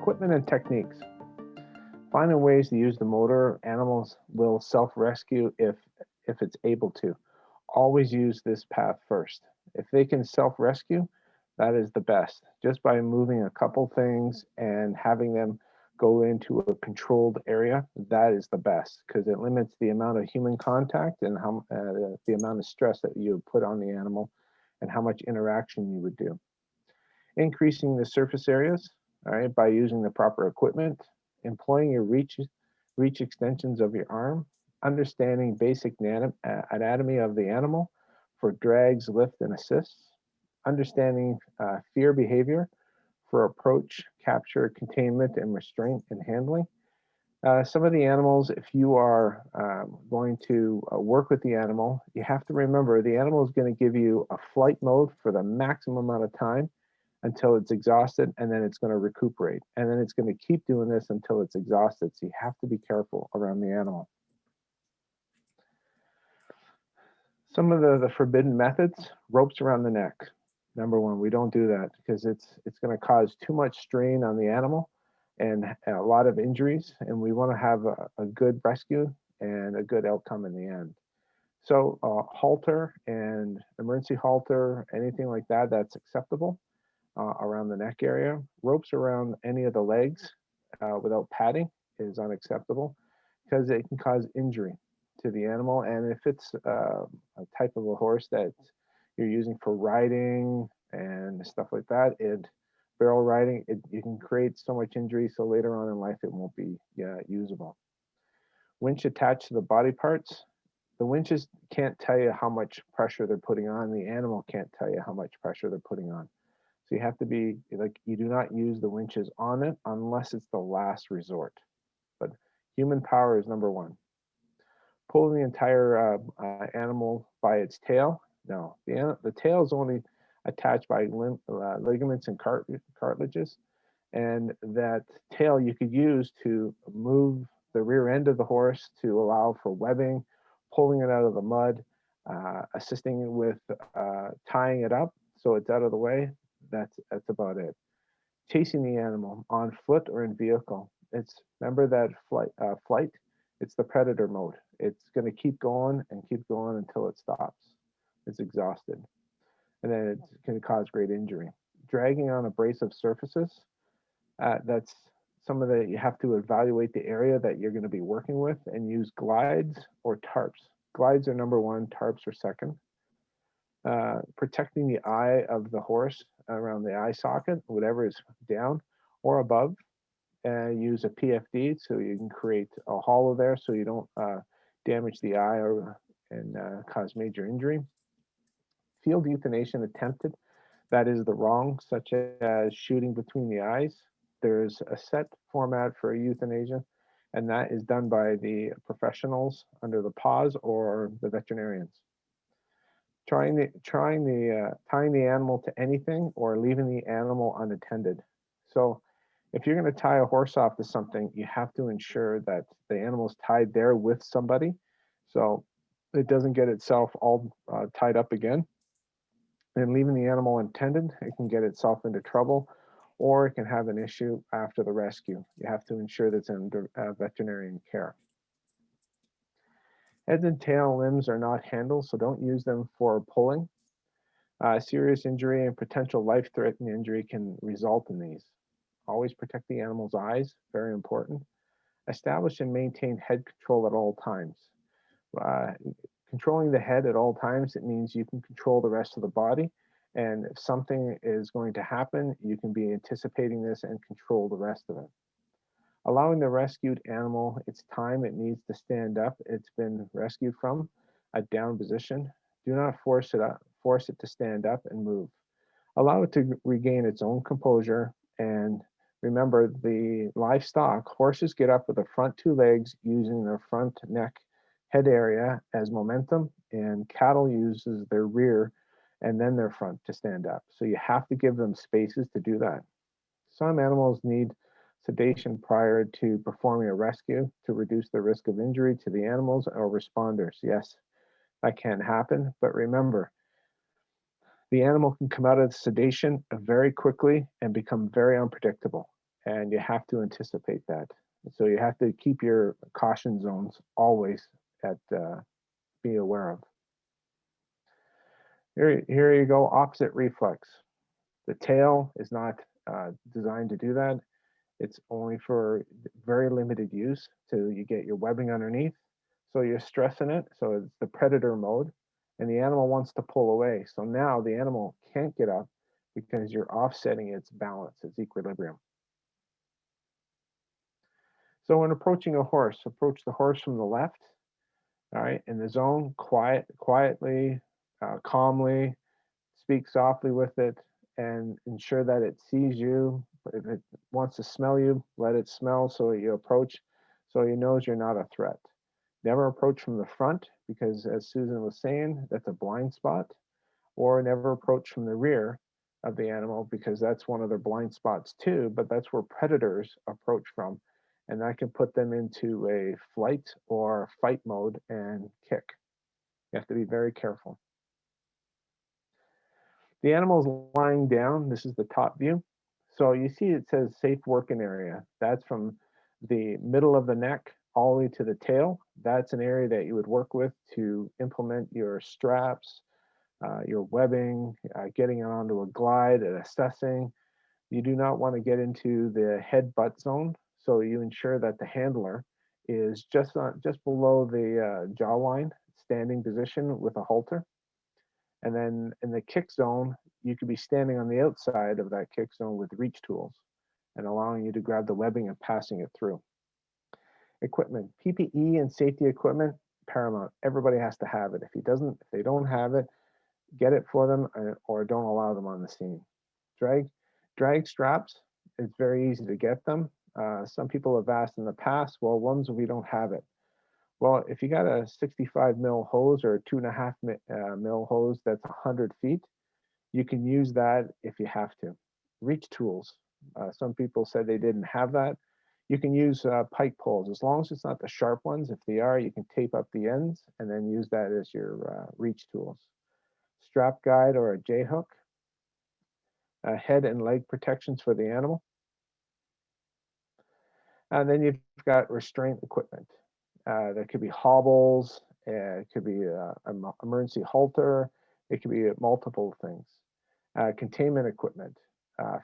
Equipment and techniques. Finding ways to use the motor, animals will self-rescue if it's able to. Always use this path first. If they can self-rescue, that is the best. Just by moving a couple things and having them go into a controlled area, that is the best because it limits the amount of human contact and how the amount of stress that you would put on the animal and how much interaction you would do. Increasing the surface areas, all right, by using the proper equipment, employing your reach extensions of your arm, understanding basic anatomy of the animal for drags, lift, and assists, understanding fear behavior for approach, capture, containment, and restraint and handling. Some of the animals, if you are going to work with the animal, you have to remember the animal is going to give you a flight mode for the maximum amount of time until it's exhausted, and then it's going to recuperate. And then it's going to keep doing this until it's exhausted. So you have to be careful around the animal. Some of the forbidden methods, ropes around the neck. Number one, we don't do that because it's going to cause too much strain on the animal and a lot of injuries. And we want to have a good rescue and a good outcome in the end. So halter and emergency halter, anything like that, that's acceptable. Around the neck area. Ropes around any of the legs without padding is unacceptable because it can cause injury to the animal. And if it's a type of a horse that you're using for riding and stuff like that, barrel riding, you can create so much injury. So later on in life, it won't be usable. Winch attached to the body parts. The winches can't tell you how much pressure they're putting on. The animal can't tell you how much pressure they're putting on. So you have to be like, you do not use the winches on it unless it's the last resort. But human power is number one. Pulling the entire animal by its tail. No, the tail is only attached by ligaments and cartilages. And that tail you could use to move the rear end of the horse to allow for webbing, pulling it out of the mud, assisting with tying it up so it's out of the way. That's about it. Chasing the animal on foot or in vehicle. Remember that flight. It's the predator mode. It's going to keep going and keep going until it stops. It's exhausted, and then it's going to cause great injury. Dragging on abrasive surfaces. That's some of you have to evaluate the area that you're going to be working with and use glides or tarps. Glides are number one. Tarps are second. Protecting the eye of the horse around the eye socket, whatever is down or above, and use a PFD so you can create a hollow there so you don't damage the eye and cause major injury. Field euthanasia attempted, that is the wrong, such as shooting between the eyes. There's a set format for euthanasia, and that is done by the professionals under the paws or the veterinarians. Tying the animal to anything or leaving the animal unattended. So if you're going to tie a horse off to something, you have to ensure that the animal is tied there with somebody so it doesn't get itself all tied up again. And leaving the animal unattended, it can get itself into trouble or it can have an issue after the rescue. You have to ensure that it's under veterinarian care. Heads and tail limbs are not handles, so don't use them for pulling. Serious injury and potential life-threatening injury can result in these. Always protect the animal's eyes, very important. Establish and maintain head control at all times. Controlling the head at all times, it means you can control the rest of the body. And if something is going to happen, you can be anticipating this and control the rest of it. Allowing the rescued animal its time it needs to stand up. It's been rescued from a down position. Do not force it to stand up and move. Allow it to regain its own composure. And remember, the livestock, horses get up with the front two legs using their front neck head area as momentum, and cattle uses their rear and then their front to stand up. So you have to give them spaces to do that. Some animals need sedation prior to performing a rescue to reduce the risk of injury to the animals or responders. Yes, that can happen, but remember, the animal can come out of sedation very quickly and become very unpredictable. and you have to anticipate that. So you have to keep your caution zones always at be aware of. Here you go, opposite reflex. The tail is not designed to do that. It's only for very limited use till you get your webbing underneath. So you're stressing it, so it's the predator mode, and the animal wants to pull away. So now the animal can't get up because you're offsetting its balance, its equilibrium. So when approaching a horse, approach the horse from the left, all right, in the zone, quietly, calmly, speak softly with it, and ensure that it sees you. If it wants to smell you, let it smell so you approach, so he knows you're not a threat. Never approach from the front, because as Susan was saying, that's a blind spot, or never approach from the rear of the animal, because that's one of their blind spots too, but that's where predators approach from, and that can put them into a flight or fight mode and kick. You have to be very careful. The animal is lying down. This is the top view. So you see it says safe working area. That's from the middle of the neck all the way to the tail. That's an area that you would work with to implement your straps, your webbing, getting it onto a glide and assessing. You do not want to get into the head butt zone. So you ensure that the handler is just below the jawline, standing position with a halter. And then in the kick zone, you could be standing on the outside of that kick zone with reach tools and allowing you to grab the webbing and passing it through. Equipment, PPE and safety equipment, paramount. Everybody has to have it. If they don't have it, get it for them or don't allow them on the scene. Drag straps, it's very easy to get them. Some people have asked in the past, well, ones we don't have it. Well, if you got a 65 mil hose or a 2.5 mil hose that's 100 feet, you can use that if you have to. Reach tools. Some people said they didn't have that. You can use pike poles, as long as it's not the sharp ones. If they are, you can tape up the ends and then use that as your reach tools. Strap guide or a J-hook. Head and leg protections for the animal. And then you've got restraint equipment. There could be hobbles, it could be an emergency halter, it could be multiple things. Containment equipment,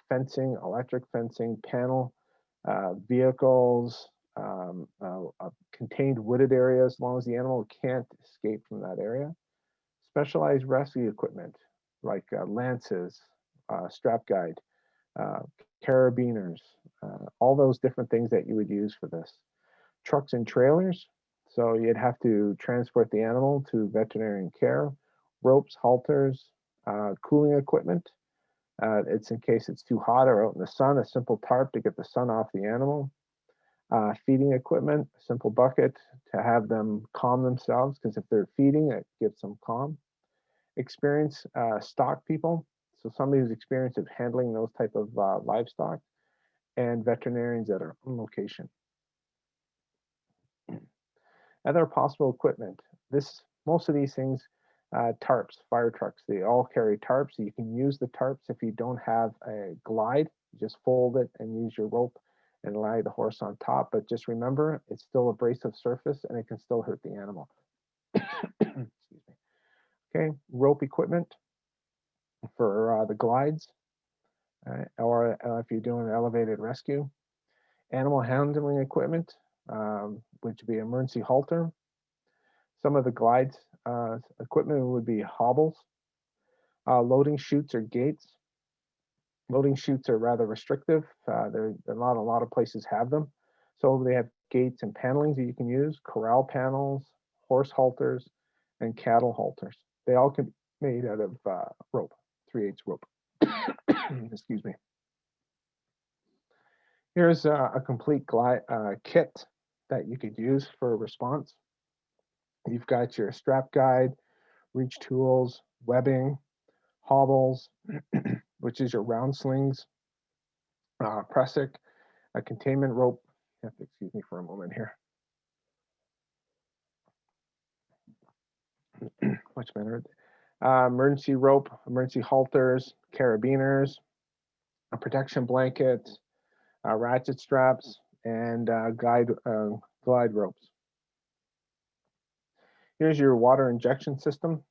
fencing, electric fencing, panel, vehicles, contained wooded areas, as long as the animal can't escape from that area. Specialized rescue equipment, like lances, strap guide, carabiners, all those different things that you would use for this. Trucks and trailers, so you'd have to transport the animal to veterinarian care. Ropes, halters, cooling equipment. It's in case it's too hot or out in the sun, a simple tarp to get the sun off the animal. Feeding equipment, a simple bucket to have them calm themselves, because if they're feeding, it gives them calm. Experienced stock people, so somebody who's experienced of handling those type of livestock, and veterinarians that are on location. Other possible equipment. Most of these things, tarps, fire trucks, they all carry tarps. So you can use the tarps if you don't have a glide. Just fold it and use your rope and lie the horse on top. But just remember, it's still abrasive surface and it can still hurt the animal. Excuse me. Okay, rope equipment for the glides, or if you're doing elevated rescue. Animal handling equipment, which would be emergency halter. Some of the glides equipment would be hobbles, loading chutes or gates. Loading chutes are rather restrictive. There not a lot of places have them. So they have gates and panelings that you can use, corral panels, horse halters, and cattle halters. They all can be made out of rope, 3/8 rope. Excuse me. Here's a complete glide kit that you could use for a response. You've got your strap guide, reach tools, webbing, hobbles, which is your round slings, pressic, a containment rope. You have to excuse me for a moment here. Much better. Emergency rope, emergency halters, carabiners, a protection blanket, ratchet straps, and glide ropes. Here's your water injection system.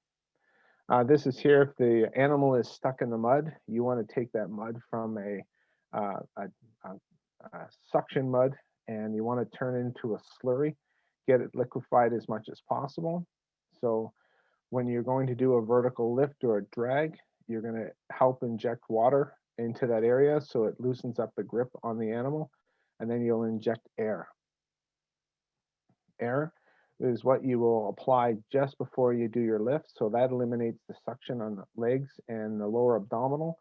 This is here if the animal is stuck in the mud. You want to take that mud from a suction mud, and you want to turn it into a slurry, get it liquefied as much as possible. So when you're going to do a vertical lift or a drag, you're going to help inject water into that area so it loosens up the grip on the animal, and then you'll inject air. Air is what you will apply just before you do your lift, so that eliminates the suction on the legs and the lower abdominal.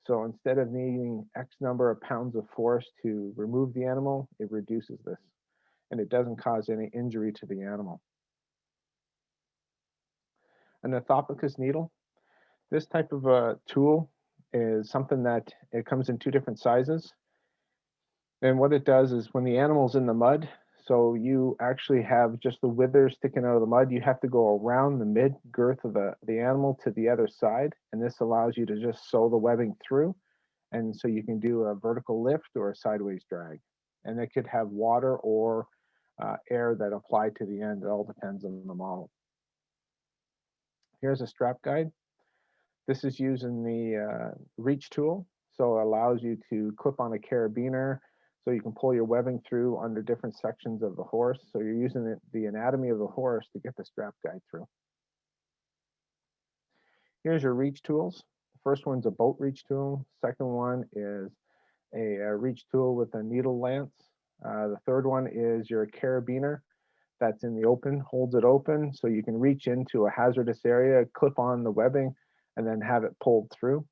So instead of needing X number of pounds of force to remove the animal, it reduces this, and it doesn't cause any injury to the animal. An Nicopolous needle. This type of a tool is something that it comes in two different sizes. And what it does is when the animal's in the mud, so you actually have just the withers sticking out of the mud, you have to go around the mid girth of the animal to the other side. And this allows you to just sew the webbing through. And so you can do a vertical lift or a sideways drag. And it could have water or air that apply to the end. It all depends on the model. Here's a strap guide. This is using the reach tool. So it allows you to clip on a carabiner so you can pull your webbing through under different sections of the horse. So you're using the anatomy of the horse to get the strap guide through. Here's your reach tools. The first one's a boat reach tool. Second one is a reach tool with a needle lance. The third one is your carabiner that's in the open, holds it open so you can reach into a hazardous area, clip on the webbing, and then have it pulled through.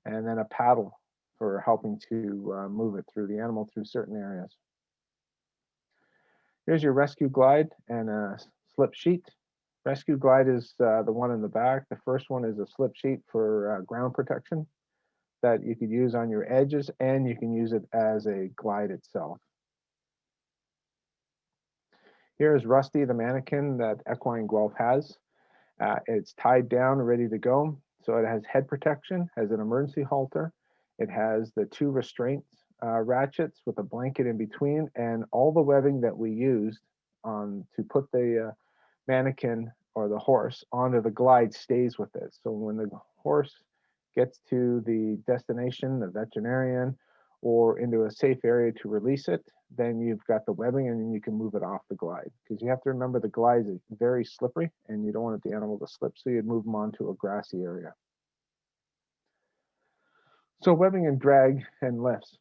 And then a paddle for helping to move it through the animal through certain areas. Here's your rescue glide and a slip sheet. Rescue glide is the one in the back. The first one is a slip sheet for ground protection that you could use on your edges, and you can use it as a glide itself. Here is Rusty, the mannequin that Equine Guelph has. It's tied down, ready to go. So it has head protection, has an emergency halter. It has the two restraint ratchets with a blanket in between, and all the webbing that we used to put the mannequin or the horse onto the glide stays with it. So when the horse gets to the destination, the veterinarian, or into a safe area to release it, then you've got the webbing and then you can move it off the glide. Because you have to remember the glide is very slippery and you don't want the animal to slip, so you'd move them onto a grassy area. So webbing and drag and lifts.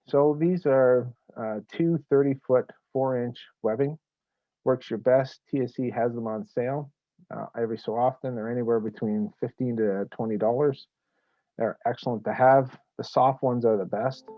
So these are two 30-foot 4-inch webbing. Works your best. TSC has them on sale every so often. They're anywhere between $15 to $20. They're excellent to have. The soft ones are the best.